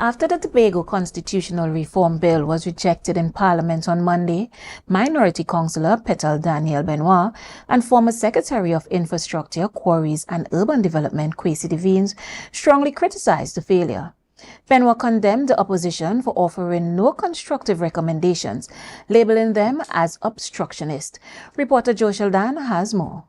After the Tobago Constitutional Reform Bill was rejected in Parliament on Monday, Minority Councillor Petal Daniel Benoit and former Secretary of Infrastructure, Quarries and Urban Development, Kwesi DesVignes, strongly criticized the failure. Benoit condemned the opposition for offering no constructive recommendations, labeling them as obstructionist. Reporter Joeshel Dann has more.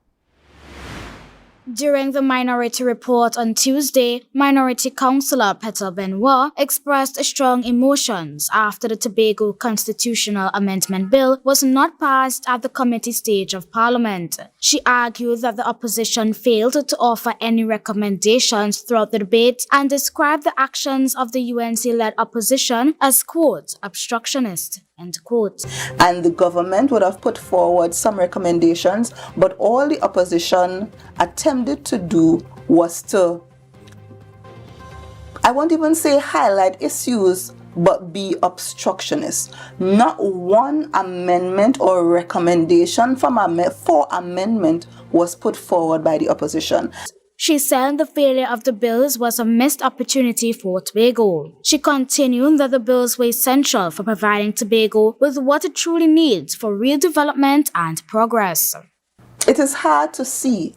During the minority report on Tuesday, Minority Councillor Petal Daniel expressed strong emotions after the Tobago Constitutional Amendment Bill was not passed at the committee stage of Parliament. She argued that the opposition failed to offer any recommendations throughout the debate and described the actions of the UNC-led opposition as, quote, obstructionist. End quote. And the government would have put forward some recommendations, but all the opposition attempted to do was to, I won't even say highlight issues, but be obstructionist. Not one amendment or recommendation for amendment was put forward by the opposition. She said the failure of the bills was a missed opportunity for Tobago. She continued that the bills were essential for providing Tobago with what it truly needs for real development and progress. It is hard to see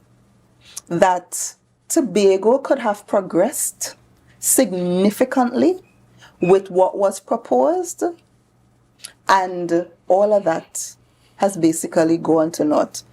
that Tobago could have progressed significantly with what was proposed, and all of that has basically gone to naught.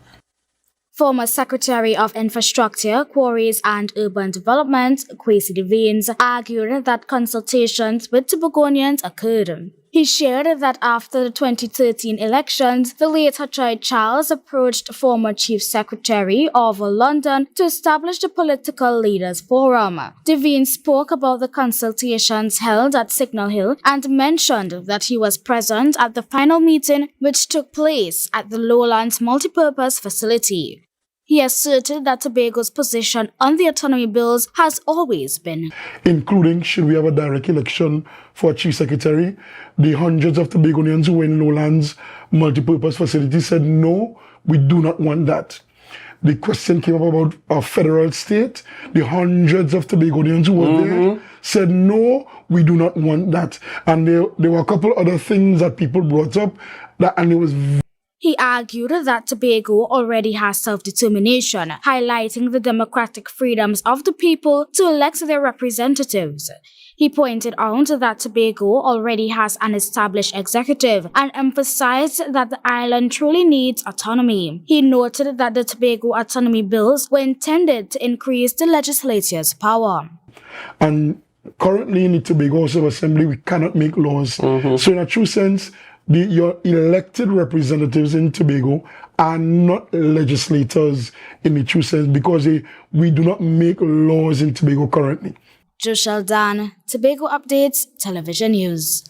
Former Secretary of Infrastructure, Quarries and Urban Development, Kwesi DesVignes, argued that consultations with Tobagoans occurred. He shared that after the 2013 elections, the late Child Charles approached former Chief Secretary of London to establish the Political Leaders Forum. DesVignes spoke about the consultations held at Signal Hill and mentioned that he was present at the final meeting which took place at the Lowlands Multipurpose Facility. He asserted that Tobago's position on the autonomy bills has always been, including should we have a direct election for a chief secretary. The hundreds of Tobagoans who were in Lowlands multipurpose facilities said no, we do not want that. The question came up about a federal state. The hundreds of Tobagoans who were there said no, we do not want that. And there were a couple other things that people brought up and it was. He argued that Tobago already has self-determination, highlighting the democratic freedoms of the people to elect their representatives. He pointed out that Tobago already has an established executive and emphasized that the island truly needs autonomy. He noted that the Tobago autonomy bills were intended to increase the legislature's power. And currently in the Tobago House of Assembly, we cannot make laws. So in a true sense, your elected representatives in Tobago are not legislators in the true sense because we do not make laws in Tobago currently. Joeshel Dann, Tobago Updates, Television News.